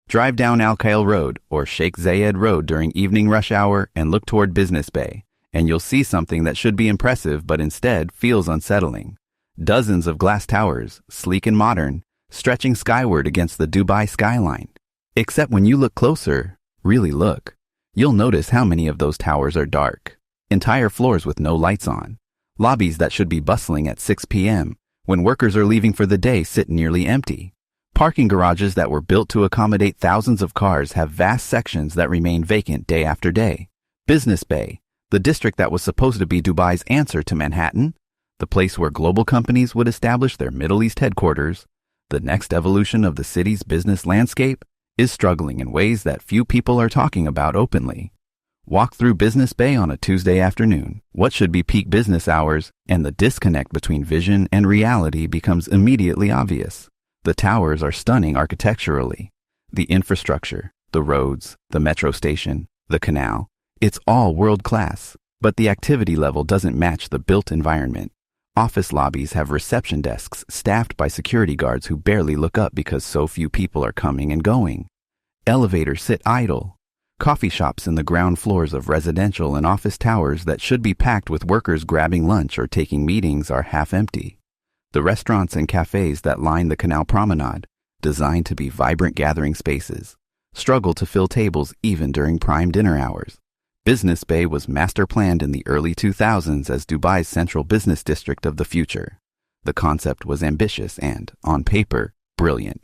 Drive down Al Khail Road or Sheikh Zayed Road during evening rush hour and look toward Business Bay, and you'll see something that should be impressive but instead feels unsettling. Dozens of glass towers, sleek and modern, stretching skyward against the Dubai skyline. Except when you look closer, really look, you'll notice how many of those towers are dark. Entire floors with no lights on. Lobbies that should be bustling at 6 p.m. when workers are leaving for the day sit nearly empty. Parking garages that were built to accommodate thousands of cars have vast sections that remain vacant day after day. Business Bay, the district that was supposed to be Dubai's answer to Manhattan, the place where global companies would establish their Middle East headquarters, the next evolution of the city's business landscape, is struggling in ways that few people are talking about openly. Walk through Business Bay on a Tuesday afternoon, what should be peak business hours, and the disconnect between vision and reality becomes immediately obvious. The towers are stunning architecturally. The infrastructure, the roads, the metro station, the canal, it's all world-class, but the activity level doesn't match the built environment. Office lobbies have reception desks staffed by security guards who barely look up because so few people are coming and going. Elevators sit idle. Coffee shops in the ground floors of residential and office towers that should be packed with workers grabbing lunch or taking meetings are half empty. The restaurants and cafes that line the Canal Promenade, designed to be vibrant gathering spaces, struggle to fill tables even during prime dinner hours. Business Bay was master planned in the early 2000s as Dubai's central business district of the future. The concept was ambitious and, on paper, brilliant.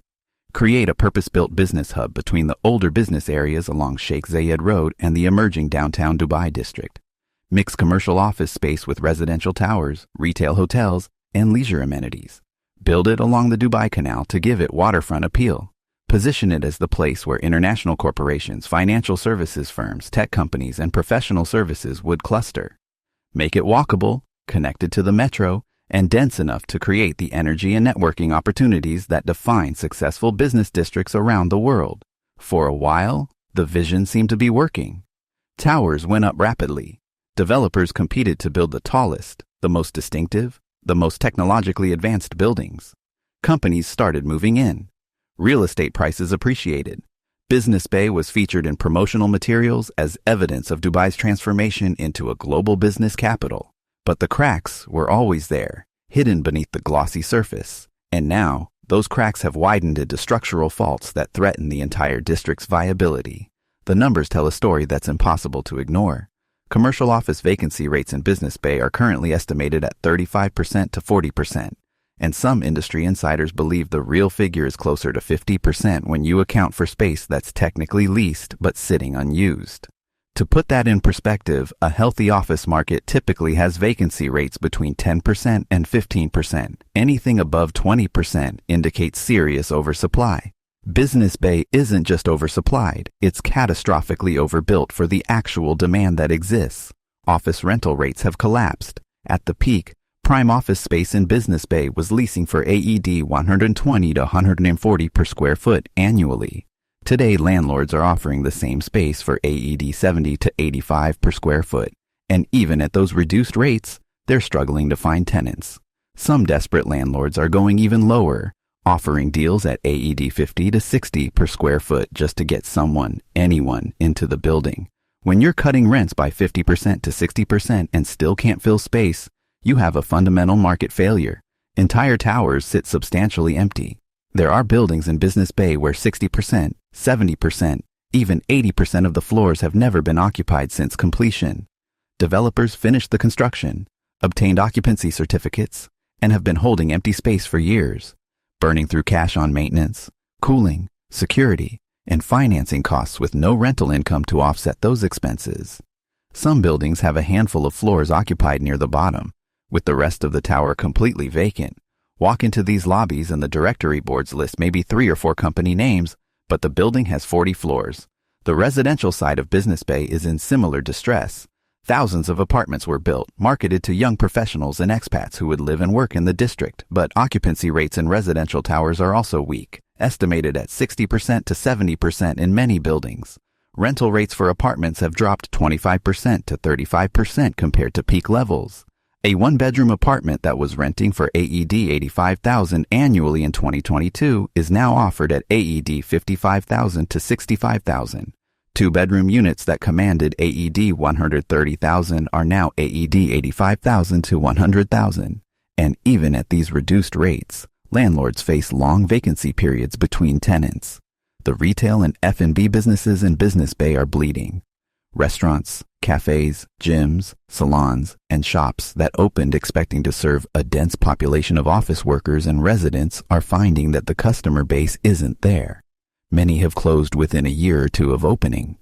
Create a purpose-built business hub between the older business areas along Sheikh Zayed Road and the emerging downtown Dubai district. Mix commercial office space with residential towers, retail hotels, and leisure amenities. Build it along the Dubai Canal to give it waterfront appeal. Position it as the place where international corporations, financial services firms, tech companies, and professional services would cluster. Make it walkable, connected to the metro, and dense enough to create the energy and networking opportunities that define successful business districts around the world. For a while, the vision seemed to be working. Towers went up rapidly. Developers competed to build the tallest, the most distinctive, the most technologically advanced buildings. Companies started moving in. Real estate prices appreciated. Business Bay was featured in promotional materials as evidence of Dubai's transformation into a global business capital. But the cracks were always there, hidden beneath the glossy surface. And now, those cracks have widened into structural faults that threaten the entire district's viability. The numbers tell a story that's impossible to ignore. Commercial office vacancy rates in Business Bay are currently estimated at 35% to 40%. And some industry insiders believe the real figure is closer to 50% when you account for space that's technically leased but sitting unused. To put that in perspective, a healthy office market typically has vacancy rates between 10% and 15%. Anything above 20% indicates serious oversupply. Business Bay isn't just oversupplied, it's catastrophically overbuilt for the actual demand that exists. Office rental rates have collapsed. At the peak, prime office space in Business Bay was leasing for AED 120 to 140 per square foot annually. Today, landlords are offering the same space for AED 70 to 85 per square foot, and even at those reduced rates, they're struggling to find tenants. Some desperate landlords are going even lower, offering deals at AED 50 to 60 per square foot just to get anyone, into the building. When you're cutting rents by 50% to 60% and still can't fill space, you have a fundamental market failure. Entire towers sit substantially empty. There are buildings in Business Bay where 60%, 70%, even 80% of the floors have never been occupied since completion. Developers finished the construction, obtained occupancy certificates, and have been holding empty space for years, burning through cash on maintenance, cooling, security, and financing costs with no rental income to offset those expenses. Some buildings have a handful of floors occupied near the bottom, with the rest of the tower completely vacant. Walk into these lobbies and the directory boards list maybe 3 or 4 company names, but the building has 40 floors. The residential side of Business Bay is in similar distress. Thousands of apartments were built, marketed to young professionals and expats who would live and work in the district, but occupancy rates in residential towers are also weak, estimated at 60% to 70% in many buildings. Rental rates for apartments have dropped 25% to 35% compared to peak levels. A one-bedroom apartment that was renting for AED 85,000 annually in 2022 is now offered at AED 55,000 to 65,000. Two-bedroom units that commanded AED 130,000 are now AED 85,000 to 100,000. And even at these reduced rates, landlords face long vacancy periods between tenants. The retail and F&B businesses in Business Bay are bleeding. Restaurants, cafes, gyms, salons, and shops that opened expecting to serve a dense population of office workers and residents are finding that the customer base isn't there. Many have closed within a year or two of opening.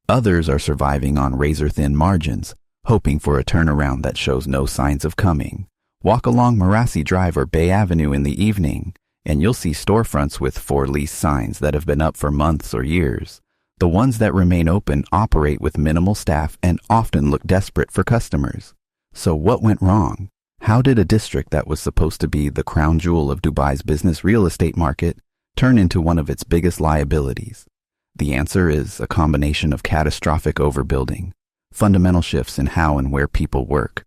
Others are surviving on razor-thin margins, hoping for a turnaround that shows no signs of coming. Walk along Marassi Drive or Bay Avenue in the evening, and you'll see storefronts with for lease signs that have been up for months or years. The ones that remain open operate with minimal staff and often look desperate for customers. So what went wrong? How did a district that was supposed to be the crown jewel of Dubai's business real estate market turn into one of its biggest liabilities? The answer is a combination of catastrophic overbuilding, fundamental shifts in how and where people work,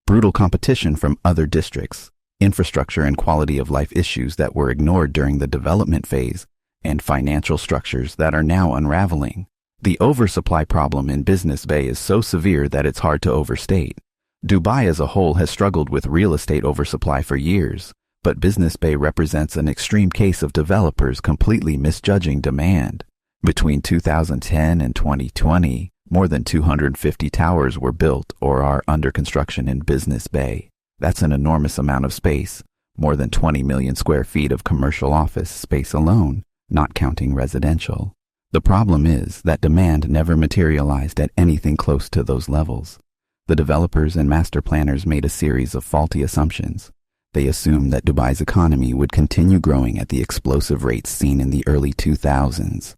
brutal competition from other districts, infrastructure and quality of life issues that were ignored during the development phase, and financial structures that are now unraveling. The oversupply problem in Business Bay is so severe that it's hard to overstate. Dubai as a whole has struggled with real estate oversupply for years, but Business Bay represents an extreme case of developers completely misjudging demand. Between 2010 and 2020, more than 250 towers were built or are under construction in Business Bay. That's an enormous amount of space, more than 20 million square feet of commercial office space alone, not counting residential. The problem is that demand never materialized at anything close to those levels. The developers and master planners made a series of faulty assumptions. They assumed that Dubai's economy would continue growing at the explosive rates seen in the early 2000s.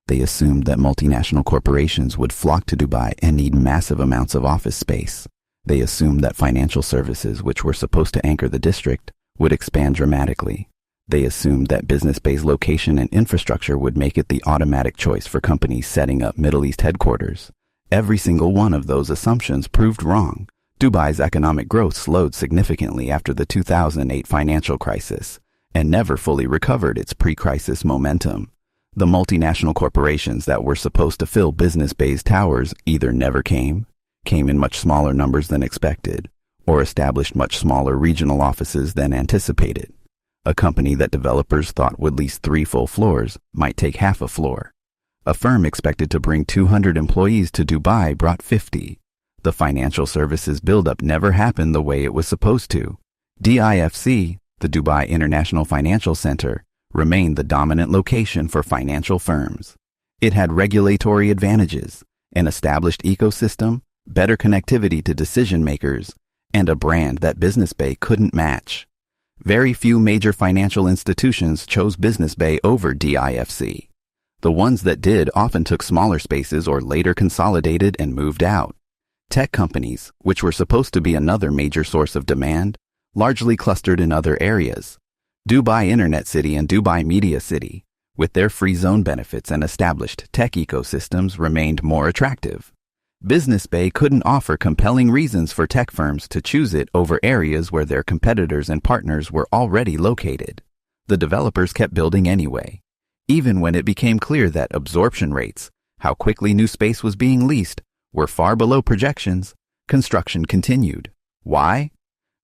They assumed that multinational corporations would flock to Dubai and need massive amounts of office space. They assumed that financial services, which were supposed to anchor the district, would expand dramatically. They assumed that Business Bay's location and infrastructure would make it the automatic choice for companies setting up Middle East headquarters. Every single one of those assumptions proved wrong. Dubai's economic growth slowed significantly after the 2008 financial crisis and never fully recovered its pre-crisis momentum. The multinational corporations that were supposed to fill Business Bay's towers either never came in much smaller numbers than expected, or established much smaller regional offices than anticipated. A company that developers thought would lease 3 full floors might take half a floor. A firm expected to bring 200 employees to Dubai brought 50. The financial services buildup never happened the way it was supposed to. DIFC, the Dubai International Financial Center, remained the dominant location for financial firms. It had regulatory advantages, an established ecosystem, better connectivity to decision makers, and a brand that Business Bay couldn't match. Very few major financial institutions chose Business Bay over DIFC. The ones that did often took smaller spaces or later consolidated and moved out. Tech companies, which were supposed to be another major source of demand, largely clustered in other areas. Dubai Internet City and Dubai Media City, with their free zone benefits and established tech ecosystems, remained more attractive. Business Bay couldn't offer compelling reasons for tech firms to choose it over areas where their competitors and partners were already located. The developers kept building anyway. Even when it became clear that absorption rates, how quickly new space was being leased, were far below projections, construction continued. Why?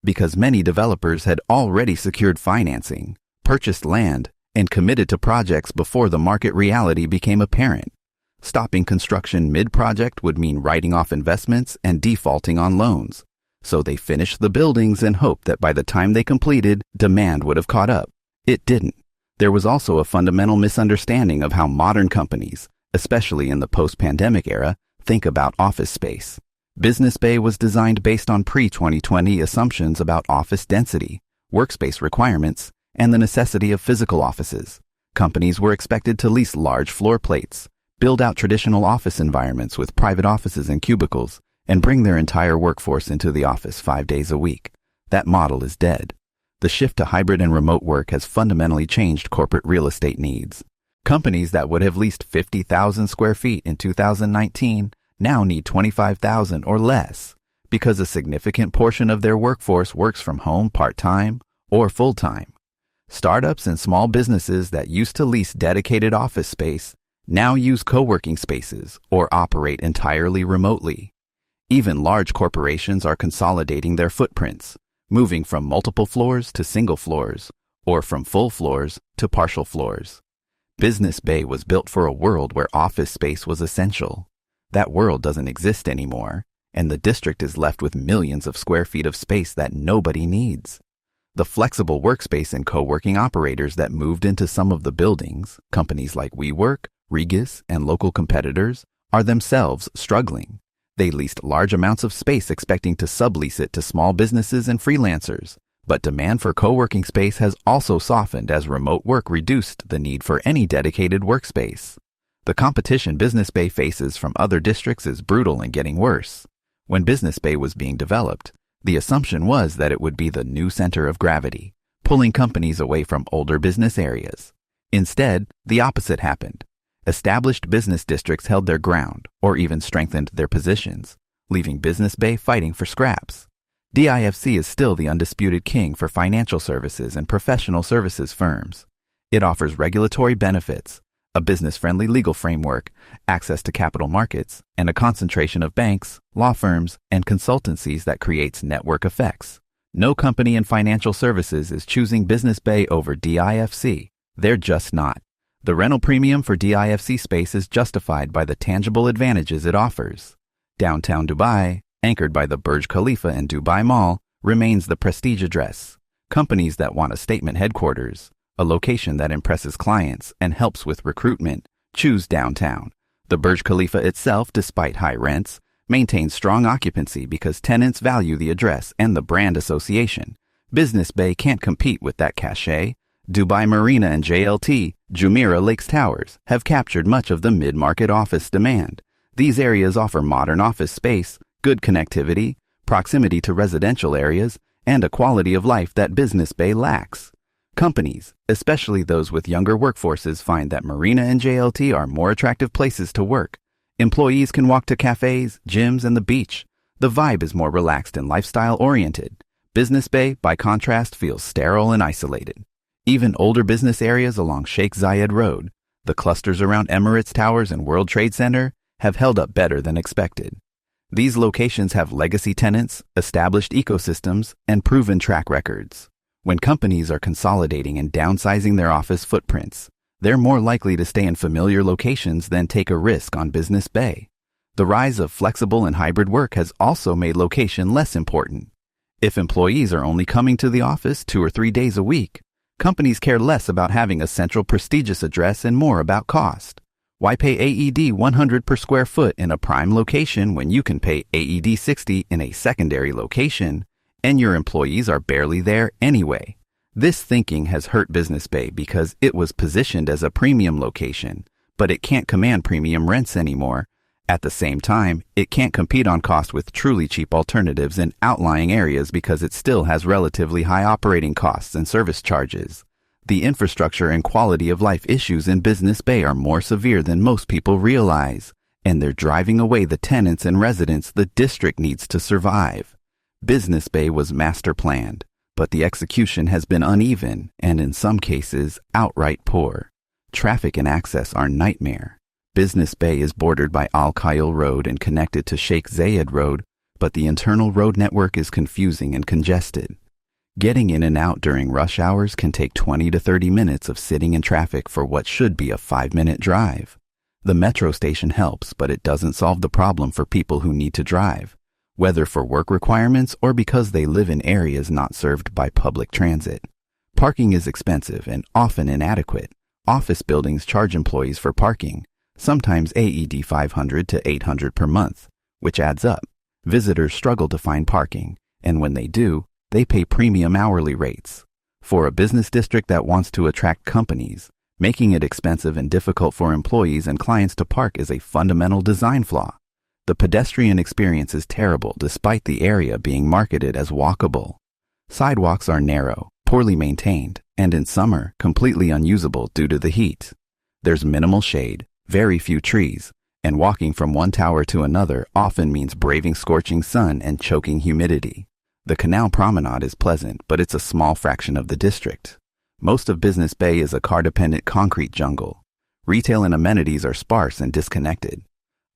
Because many developers had already secured financing, purchased land, and committed to projects before the market reality became apparent. Stopping construction mid-project would mean writing off investments and defaulting on loans. So they finished the buildings and hoped that by the time they completed, demand would have caught up. It didn't. There was also a fundamental misunderstanding of how modern companies, especially in the post-pandemic era, think about office space. Business Bay was designed based on pre-2020 assumptions about office density, workspace requirements, and the necessity of physical offices. Companies were expected to lease large floor plates, build out traditional office environments with private offices and cubicles, and bring their entire workforce into the office 5 days a week. That model is dead. The shift to hybrid and remote work has fundamentally changed corporate real estate needs. Companies that would have leased 50,000 square feet in 2019 now need 25,000 or less. because a significant portion of their workforce works from home part-time or full-time. Startups and small businesses that used to lease dedicated office space now use co-working spaces or operate entirely remotely. Even large corporations are consolidating their footprints, moving from multiple floors to single floors, or from full floors to partial floors. Business Bay was built for a world where office space was essential. That world doesn't exist anymore, and the district is left with millions of square feet of space that nobody needs. The flexible workspace and co-working operators that moved into some of the buildings, companies like WeWork, Regus, and local competitors, are themselves struggling. They leased large amounts of space expecting to sublease it to small businesses and freelancers, but demand for co-working space has also softened as remote work reduced the need for any dedicated workspace. The competition Business Bay faces from other districts is brutal and getting worse. When Business Bay was being developed, the assumption was that it would be the new center of gravity, pulling companies away from older business areas. Instead, the opposite happened. Established business districts held their ground or even strengthened their positions, leaving Business Bay fighting for scraps. DIFC is still the undisputed king for financial services and professional services firms. It offers regulatory benefits, a business-friendly legal framework, access to capital markets, and a concentration of banks, law firms, and consultancies that creates network effects. No company in financial services is choosing Business Bay over DIFC. They're just not. The rental premium for DIFC space is justified by the tangible advantages it offers. Downtown Dubai, anchored by the Burj Khalifa and Dubai Mall, remains the prestige address. Companies that want a statement headquarters, a location that impresses clients and helps with recruitment, choose downtown. The Burj Khalifa itself, despite high rents, maintains strong occupancy because tenants value the address and the brand association. Business Bay can't compete with that cachet. Dubai Marina and JLT, Jumeirah Lakes Towers, have captured much of the mid-market office demand. These areas offer modern office space, good connectivity, proximity to residential areas, and a quality of life that Business Bay lacks. Companies, especially those with younger workforces, find that Marina and JLT are more attractive places to work. Employees can walk to cafes, gyms, and the beach. The vibe is more relaxed and lifestyle-oriented. Business Bay, by contrast, feels sterile and isolated. Even older business areas along Sheikh Zayed Road, the clusters around Emirates Towers and World Trade Center, have held up better than expected. These locations have legacy tenants, established ecosystems, and proven track records. When companies are consolidating and downsizing their office footprints, they're more likely to stay in familiar locations than take a risk on Business Bay. The rise of flexible and hybrid work has also made location less important. If employees are only coming to the office 2 or 3 days a week, companies care less about having a central prestigious address and more about cost. Why pay AED 100 per square foot in a prime location when you can pay AED 60 in a secondary location, and your employees are barely there anyway? This thinking has hurt Business Bay because it was positioned as a premium location, but it can't command premium rents anymore. At the same time, it can't compete on cost with truly cheap alternatives in outlying areas because it still has relatively high operating costs and service charges. The infrastructure and quality of life issues in Business Bay are more severe than most people realize, and they're driving away the tenants and residents the district needs to survive. Business Bay was master planned, but the execution has been uneven and in some cases outright poor. Traffic and access are nightmare. Business Bay is bordered by Al Khail Road and connected to Sheikh Zayed Road, but the internal road network is confusing and congested. Getting in and out during rush hours can take 20 to 30 minutes of sitting in traffic for what should be a 5-minute drive. The metro station helps, but it doesn't solve the problem for people who need to drive, whether for work requirements or because they live in areas not served by public transit. Parking is expensive and often inadequate. Office buildings charge employees for parking, sometimes AED 500 to 800 per month, which adds up. Visitors struggle to find parking, and when they do, they pay premium hourly rates. For a business district that wants to attract companies, making it expensive and difficult for employees and clients to park is a fundamental design flaw. The pedestrian experience is terrible despite the area being marketed as walkable. Sidewalks are narrow, poorly maintained, and in summer, completely unusable due to the heat. There's minimal shade, very few trees, And walking from one tower to another often means braving scorching sun and choking humidity. The canal promenade is pleasant, but it's a small fraction of the district. Most of Business Bay is a car-dependent concrete jungle. Retail and amenities are sparse and disconnected.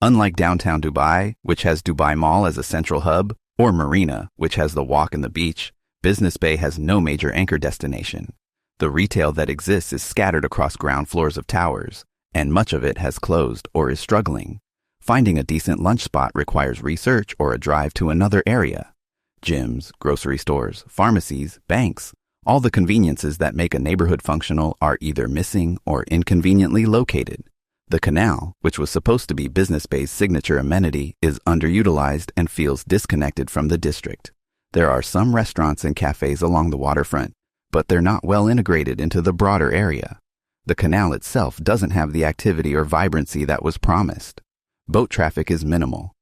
Unlike downtown Dubai, which has Dubai Mall as a central hub, or Marina, which has the walk and the beach, Business Bay has no major anchor destination. The retail that exists is scattered across ground floors of towers, and much of it has closed or is struggling. Finding a decent lunch spot requires research or a drive to another area. Gyms, grocery stores, pharmacies, banks, all the conveniences that make a neighborhood functional are either missing or inconveniently located. The canal, which was supposed to be Business Bay's signature amenity, is underutilized and feels disconnected from the district. There are some restaurants and cafes along the waterfront, but they're not well integrated into the broader area. The canal itself doesn't have the activity or vibrancy that was promised. Boat traffic is minimal.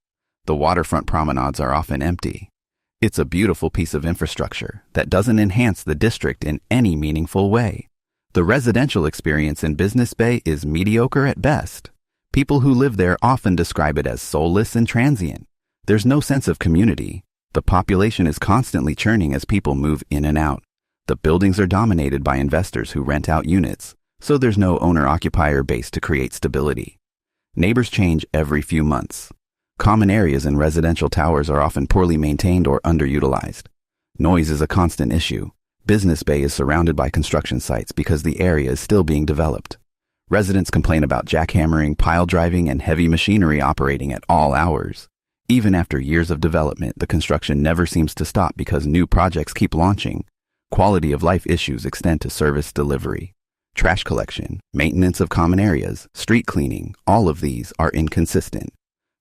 The waterfront promenades are often empty. It's a beautiful piece of infrastructure that doesn't enhance the district in any meaningful way. The residential experience in Business Bay is mediocre at best. People who live there often describe it as soulless and transient. There's no sense of community. The population is constantly churning as people move in and out. The buildings are dominated by investors who rent out units, so there's no owner-occupier base to create stability. Neighbors change every few months. Common areas in residential towers are often poorly maintained or underutilized. Noise is a constant issue. Business Bay is surrounded by construction sites because the area is still being developed. Residents complain about jackhammering, pile driving, and heavy machinery operating at all hours. Even after years of development, the construction never seems to stop because new projects keep launching. Quality of life issues extend to service delivery. Trash collection, maintenance of common areas, street cleaning, all of these are inconsistent.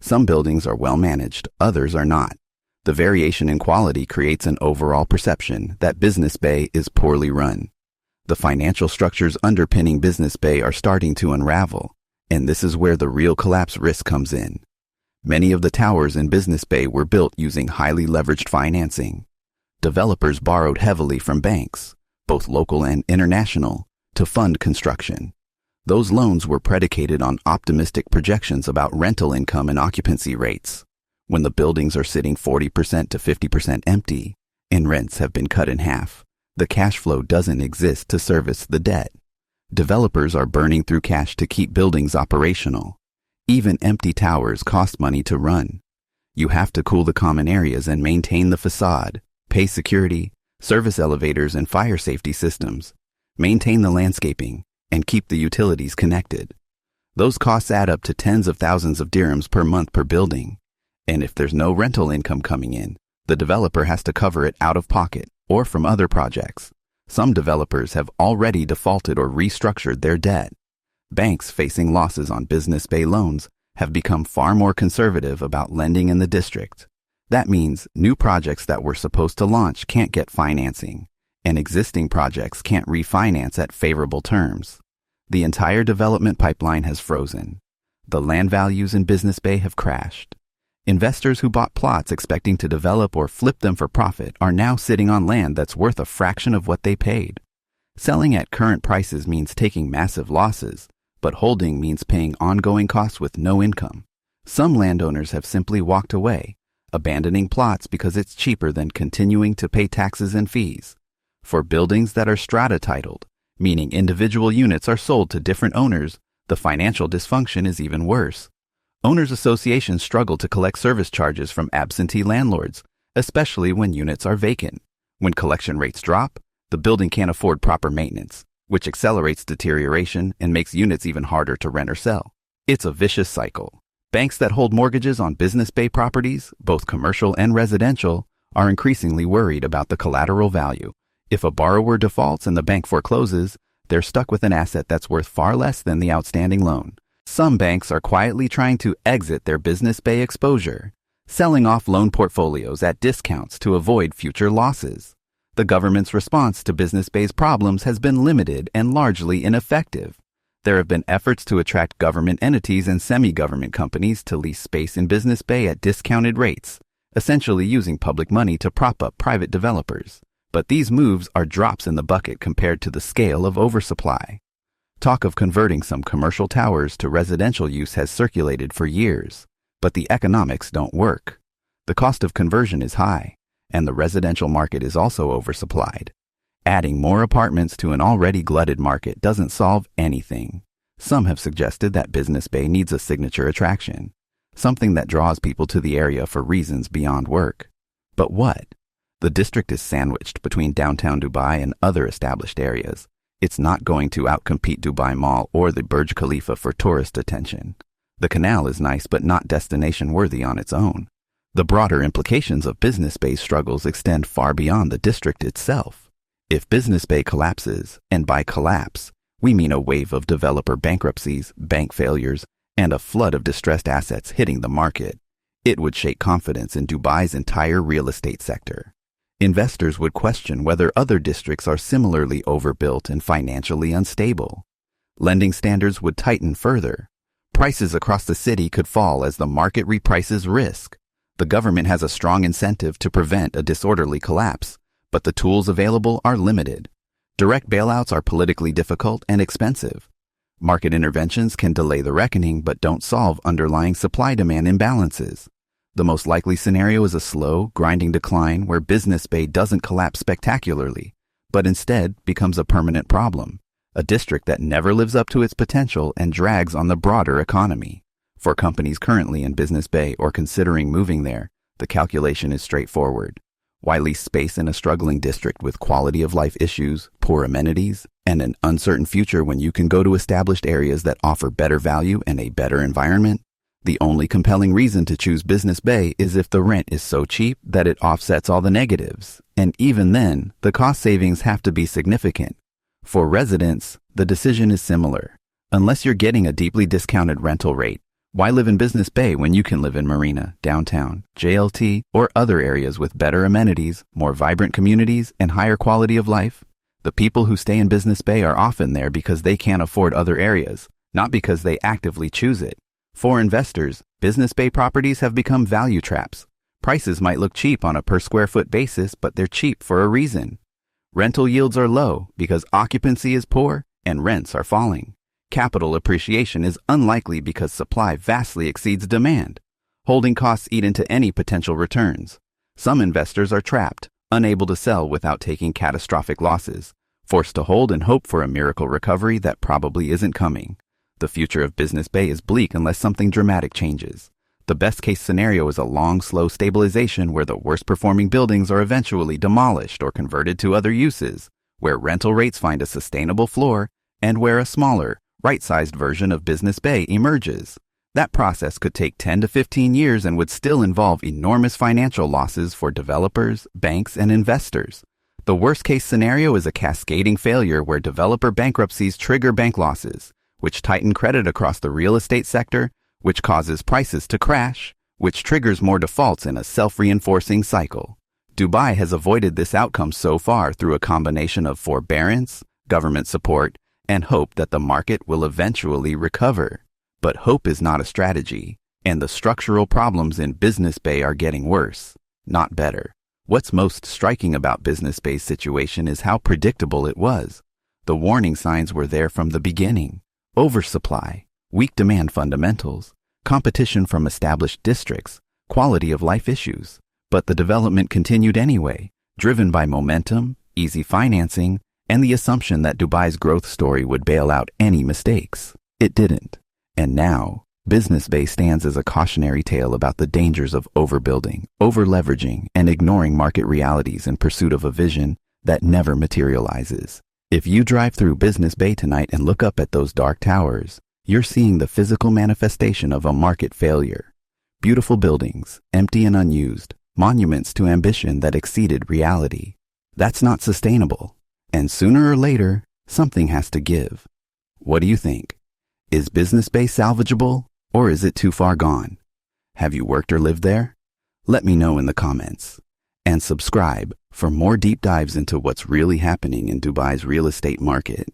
Some buildings are well managed, others are not. The variation in quality creates an overall perception that Business Bay is poorly run. The financial structures underpinning Business Bay are starting to unravel, and this is where the real collapse risk comes in. Many of the towers in Business Bay were built using highly leveraged financing. Developers borrowed heavily from banks, both local and international, to fund construction. Those loans were predicated on optimistic projections about rental income and occupancy rates. When the buildings are sitting 40% to 50% empty, and rents have been cut in half, the cash flow doesn't exist to service the debt. Developers are burning through cash to keep buildings operational. Even empty towers cost money to run. You have to cool the common areas and maintain the facade, pay security, service elevators and fire safety systems, maintain the landscaping, and keep the utilities connected. Those costs add up to tens of thousands of dirhams per month per building. And if there's no rental income coming in, the developer has to cover it out of pocket or from other projects. Some developers have already defaulted or restructured their debt. Banks facing losses on Business Bay loans have become far more conservative about lending in the district. That means new projects that were supposed to launch can't get financing, and existing projects can't refinance at favorable terms. The entire development pipeline has frozen. The land values in Business Bay have crashed. Investors who bought plots expecting to develop or flip them for profit are now sitting on land that's worth a fraction of what they paid. Selling at current prices means taking massive losses, but holding means paying ongoing costs with no income. Some landowners have simply walked away, abandoning plots because it's cheaper than continuing to pay taxes and fees. For buildings that are strata titled, meaning individual units are sold to different owners, the financial dysfunction is even worse. Owners' associations struggle to collect service charges from absentee landlords, especially when units are vacant. When collection rates drop, the building can't afford proper maintenance, which accelerates deterioration and makes units even harder to rent or sell. It's a vicious cycle. Banks that hold mortgages on Business Bay properties, both commercial and residential, are increasingly worried about the collateral value. If a borrower defaults and the bank forecloses, they're stuck with an asset that's worth far less than the outstanding loan. Some banks are quietly trying to exit their Business Bay exposure, selling off loan portfolios at discounts to avoid future losses. The government's response to Business Bay's problems has been limited and largely ineffective. There have been efforts to attract government entities and semi-government companies to lease space in Business Bay at discounted rates, essentially using public money to prop up private developers. But these moves are drops in the bucket compared to the scale of oversupply. Talk of converting some commercial towers to residential use has circulated for years, but the economics don't work. The cost of conversion is high, and the residential market is also oversupplied. Adding more apartments to an already glutted market doesn't solve anything. Some have suggested that Business Bay needs a signature attraction, something that draws people to the area for reasons beyond work. But what? The district is sandwiched between downtown Dubai and other established areas. It's not going to outcompete Dubai Mall or the Burj Khalifa for tourist attention. The canal is nice but not destination worthy on its own. The broader implications of Business Bay's struggles extend far beyond the district itself. If Business Bay collapses, and by collapse, we mean a wave of developer bankruptcies, bank failures, and a flood of distressed assets hitting the market, it would shake confidence in Dubai's entire real estate sector. Investors would question whether other districts are similarly overbuilt and financially unstable. Lending standards would tighten further. Prices across the city could fall as the market reprices risk. The government has a strong incentive to prevent a disorderly collapse, but the tools available are limited. Direct bailouts are politically difficult and expensive. Market interventions can delay the reckoning but don't solve underlying supply-demand imbalances. The most likely scenario is a slow, grinding decline where Business Bay doesn't collapse spectacularly, but instead becomes a permanent problem, a district that never lives up to its potential and drags on the broader economy. For companies currently in Business Bay or considering moving there, the calculation is straightforward. Why lease space in a struggling district with quality of life issues, poor amenities, and an uncertain future when you can go to established areas that offer better value and a better environment? The only compelling reason to choose Business Bay is if the rent is so cheap that it offsets all the negatives, and even then, the cost savings have to be significant. For residents, the decision is similar. Unless you're getting a deeply discounted rental rate, why live in Business Bay when you can live in Marina, downtown, JLT, or other areas with better amenities, more vibrant communities, and higher quality of life? The people who stay in Business Bay are often there because they can't afford other areas, not because they actively choose it. For investors, Business Bay properties have become value traps. Prices might look cheap on a per square foot basis, but they're cheap for a reason. Rental yields are low because occupancy is poor and rents are falling. Capital appreciation is unlikely because supply vastly exceeds demand. Holding costs eat into any potential returns. Some investors are trapped, unable to sell without taking catastrophic losses, forced to hold and hope for a miracle recovery that probably isn't coming. The future of Business Bay is bleak unless something dramatic changes. The best-case scenario is a long, slow stabilization where the worst-performing buildings are eventually demolished or converted to other uses, where rental rates find a sustainable floor, and where a smaller, right-sized version of Business Bay emerges. That process could take 10 to 15 years and would still involve enormous financial losses for developers, banks, and investors. The worst-case scenario is a cascading failure where developer bankruptcies trigger bank losses, which tighten credit across the real estate sector, which causes prices to crash, which triggers more defaults in a self-reinforcing cycle. Dubai has avoided this outcome so far through a combination of forbearance, government support, and hope that the market will eventually recover. But hope is not a strategy, and the structural problems in Business Bay are getting worse, not better. What's most striking about Business Bay's situation is how predictable it was. The warning signs were there from the beginning. Oversupply, weak demand fundamentals, competition from established districts, quality of life issues. But the development continued anyway, driven by momentum, easy financing, and the assumption that Dubai's growth story would bail out any mistakes. It didn't. And now, Business Bay stands as a cautionary tale about the dangers of overbuilding, over-leveraging, and ignoring market realities in pursuit of a vision that never materializes. If you drive through Business Bay tonight and look up at those dark towers, you're seeing the physical manifestation of a market failure. Beautiful buildings, empty and unused, monuments to ambition that exceeded reality. That's not sustainable. And sooner or later, something has to give. What do you think? Is Business Bay salvageable, or is it too far gone? Have you worked or lived there? Let me know in the comments. And subscribe for more deep dives into what's really happening in Dubai's real estate market.